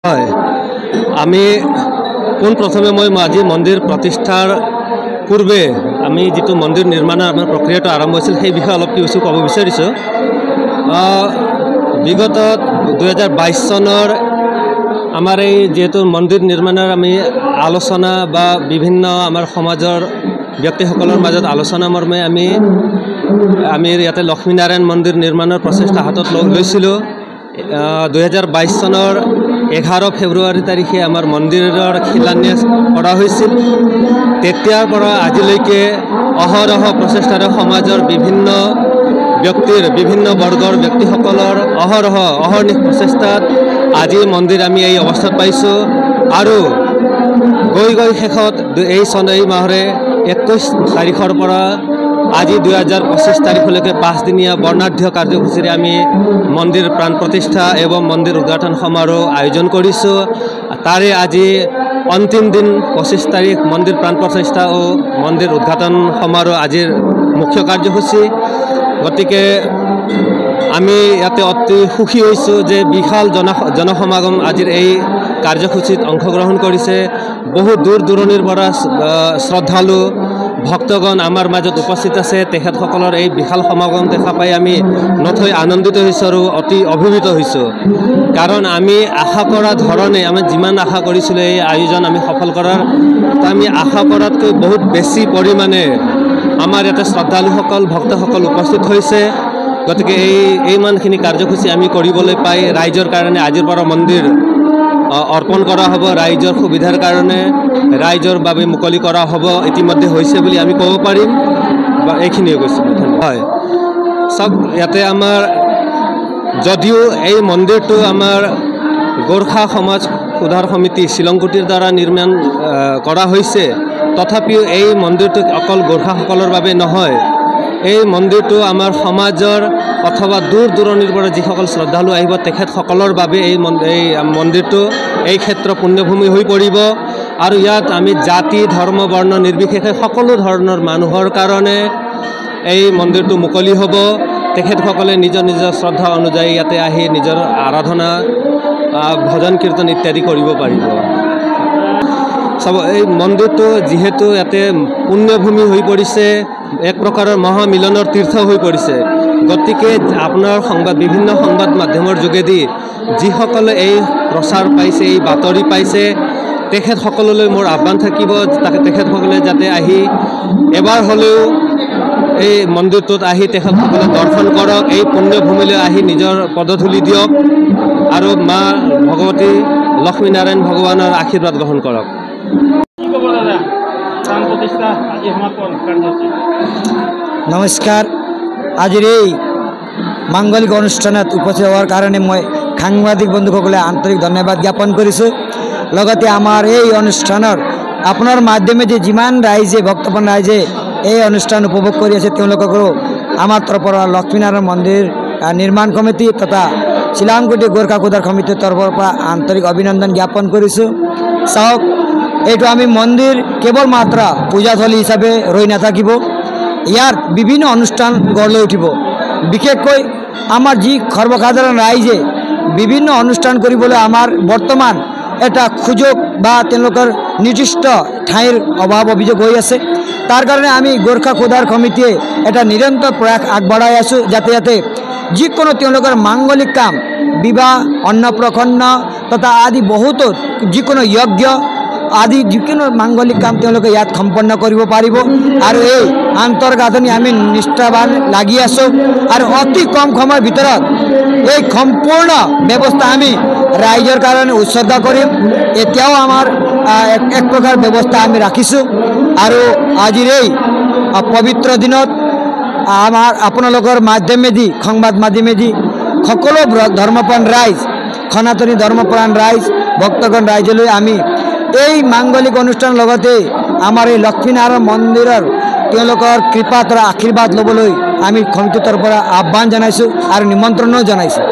হয় আমি পোন প্ৰথমে মই আজি মন্দিৰ প্ৰতিষ্ঠাৰ পূৰ্বে আমি যেটো মন্দিৰ নিৰ্মাণৰ আমাৰ প্ৰক্ৰিয়াটো আৰম্ভ হৈছিল সেই বিষয়ে অলপ কিছু ক'ব বিচাৰিছোঁ। বিগত 2022 চনৰ আমাৰ এই যেহেতু মন্দিৰ নিৰ্মাণৰ আমি আলোচনা বা বিভিন্ন আমাৰ সমাজৰ ব্যক্তিসকলৰ মাজত আলোচনা মৰ্মে আমি ইয়াতে লক্ষ্মীনাৰায়ণ মন্দিৰ নিৰ্মাণৰ প্ৰচেষ্টা হাতত লৈছিলোঁ। 2022 চনৰ 11 ফেব্ৰুৱাৰী তাৰিখে আমাৰ মন্দিৰৰ শিলান্যাস কৰা হৈছিল। তেতিয়াৰ পৰা আজিলৈকে অহৰহ প্ৰচেষ্টাৰে সমাজৰ বিভিন্ন ব্যক্তিৰ বিভিন্ন বৰ্গৰ ব্যক্তিসকলৰ অহৰ্নিশ প্ৰচেষ্টাত আজি মন্দিৰ আমি এই অৱস্থাত পাইছোঁ। আৰু গৈ শেষত এই মাহৰে 21 তাৰিখৰ পৰা আজি 2025 তাৰিখলৈকে 5 দিনীয়া বৰ্ণাঢ্য কাৰ্যসূচীৰে আমি মন্দিৰ প্ৰাণ প্ৰতিষ্ঠা এবং মন্দিৰ উদ্ঘাটন সমাৰোহ আয়োজন কৰিছোঁ। তাৰে আজি অন্তিম দিন 25 তাৰিখ মন্দিৰ প্ৰাণ প্ৰতিষ্ঠা ও মন্দিৰ উদ্ঘাটন সমাৰোহ আজিৰ মুখ্য কাৰ্যসূচী। গতিকে আমি ইয়াতে অতি সুখী হৈছোঁ যে বিশাল জনসমাগম আজিৰ এই কাৰ্যসূচীত অংশগ্ৰহণ কৰিছে। বহু দূৰ দূৰণিৰ পৰা শ্ৰদ্ধালু ভক্তগণ আমাৰ মাজত উপস্থিত আছে। তেখেতসকলৰ এই বিশাল সমাগম দেখা পাই আমি নথৈ আনন্দিত হৈছোঁ আৰু অতি অভিভূত হৈছোঁ। কাৰণ আমি আশা কৰা ধৰণে আমি যিমান আশা কৰিছিলোঁ এই আয়োজন আমি সফল কৰাৰ, আমি আশা কৰাতকৈ বহুত বেছি পৰিমাণে আমাৰ ইয়াতে শ্ৰদ্ধালুসকল ভক্তসকল উপস্থিত হৈছে। গতিকে এইমানখিনি কাৰ্যসূচী আমি কৰিবলৈ পাই ৰাইজৰ কাৰণে আজিৰ পৰা মন্দিৰ অৰ্পণ কৰা হ'ব। ৰাইজৰ সুবিধাৰ কাৰণে ৰাইজৰ বাবে মুকলি কৰা হ'ব, ইতিমধ্যে হৈছে বুলি আমি ক'ব পাৰিম। বা এইখিনিয়ে কৈছোঁ। হয় চব ইয়াতে আমাৰ যদিও এই মন্দিৰটো আমাৰ গোৰ্খা সমাজ সুধাৰ সমিতি শিলংগুটিৰ দ্বাৰা নিৰ্মাণ কৰা হৈছে, তথাপিও এই মন্দিৰটো অকল গোৰ্খাসকলৰ বাবে নহয়। এই মন্দিৰটো আমাৰ সমাজৰ অথবা দূৰ দূৰণিৰ পৰা যিসকল শ্ৰদ্ধালু আহিব তেখেতসকলৰ বাবে এই মন্দিৰটো এই ক্ষেত্ৰ পুণ্যভূমি হৈ পৰিব। আৰু ইয়াত আমি জাতি ধৰ্ম বৰ্ণ নিৰ্বিশেষে সকলো ধৰণৰ মানুহৰ কাৰণে এই মন্দিৰটো মুকলি হ'ব। তেখেতসকলে নিজৰ শ্ৰদ্ধা অনুযায়ী ইয়াতে আহি নিজৰ আৰাধনা ভজন কীৰ্তন ইত্যাদি কৰিব পাৰিব। চাব এই মন্দিৰটো যিহেতু ইয়াতে পুণ্যভূমি হৈ পৰিছে, এক প্ৰকাৰৰ মহামিলনৰ তীৰ্থ হৈ পৰিছে। গতিকে আপোনাৰ বিভিন্ন সংবাদ মাধ্যমৰ যোগেদি যিসকলে এই প্ৰচাৰ পাইছে, এই বাতৰি পাইছে, তেখেতসকললৈ মোৰ আহ্বান থাকিব তেখেতসকলে যাতে আহি এবাৰ হ'লেও এই মন্দিৰটোত আহি তেখেতসকলে দৰ্শন কৰক, এই পুণ্যভূমিলৈ আহি নিজৰ পদধূলি দিয়ক আৰু মা ভগৱতী লক্ষ্মীনাৰায়ণ ভগৱানৰ আশীৰ্বাদ গ্ৰহণ কৰক। নমস্কাৰ। আজিৰ এই মাংগলিক অনুষ্ঠানত উপস্থিত হোৱাৰ কাৰণে মই সাংবাদিক বন্ধুসকলে আন্তৰিক ধন্যবাদ জ্ঞাপন কৰিছোঁ। লগতে আমাৰ এই অনুষ্ঠানৰ আপোনাৰ মাধ্যমেদি যিমান ৰাইজে ভক্তপ্ৰাণ ৰাইজে এই অনুষ্ঠান উপভোগ কৰি আছে তেওঁলোককো আমাৰ তৰফৰ পৰা লক্ষ্মীনাৰায়ণ মন্দিৰ নিৰ্মাণ কমিটি তথা শিলংগুটি গোৰ্খা সুধাৰ সমিতিৰ তৰফৰ পৰা আন্তৰিক অভিনন্দন জ্ঞাপন কৰিছোঁ। চাওক, এইটো আমি মন্দিৰ কেৱল মাত্ৰ পূজাথলী হিচাপে ৰৈ নাথাকিব, ইয়াৰ বিভিন্ন অনুষ্ঠান গঢ় লৈ উঠিব। বিশেষকৈ আমাৰ যি সৰ্বসাধাৰণ ৰাইজে বিভিন্ন অনুষ্ঠান কৰিবলৈ আমাৰ বৰ্তমান এটা সুযোগ বা তেওঁলোকৰ নিৰ্দিষ্ট ঠাইৰ অভাৱ অভিযোগ হৈ আছে। তাৰ কাৰণে আমি গোৰ্খা সুধাৰ সমিতিয়ে এটা নিৰন্তৰ প্ৰয়াস আগবঢ়াই আছোঁ যাতে যিকোনো তেওঁলোকৰ মাংগলিক কাম, বিবাহ, অন্নপ্ৰসন্ন তথা আদি বহুতো যিকোনো যজ্ঞ আদি যিকোনো মাংগলিক কাম তেওঁলোকে ইয়াত সম্পন্ন কৰিব পাৰিব। আৰু এই আন্তঃগাঁথনি আমি নিষ্ঠাবান লাগি আছোঁ আৰু অতি কম সময়ৰ ভিতৰত এই সম্পূৰ্ণ ব্যৱস্থা আমি ৰাইজৰ কাৰণে উৎসৰ্গা কৰিম। এতিয়াও আমাৰ এক প্ৰকাৰ ব্যৱস্থা আমি ৰাখিছোঁ। আৰু আজিৰ এই পবিত্ৰ দিনত আমাৰ আপোনালোকৰ মাধ্যমেদি সংবাদ মাধ্যমেদি সকলো ধৰ্মপ্ৰাণ ৰাইজ, সনাতনী ধৰ্মপ্ৰাণ ৰাইজ ভক্তগণ ৰাইজলৈ আমি এই মাংগলিক অনুষ্ঠানৰ লগতে আমাৰ এই লক্ষ্মীনাৰায়ণ মন্দিৰৰ তেওঁলোকৰ কৃপা তথা আশীৰ্বাদ ল'বলৈ আমি সমিতিৰ পৰা আহ্বান জনাইছোঁ আৰু নিমন্ত্ৰণো জনাইছোঁ।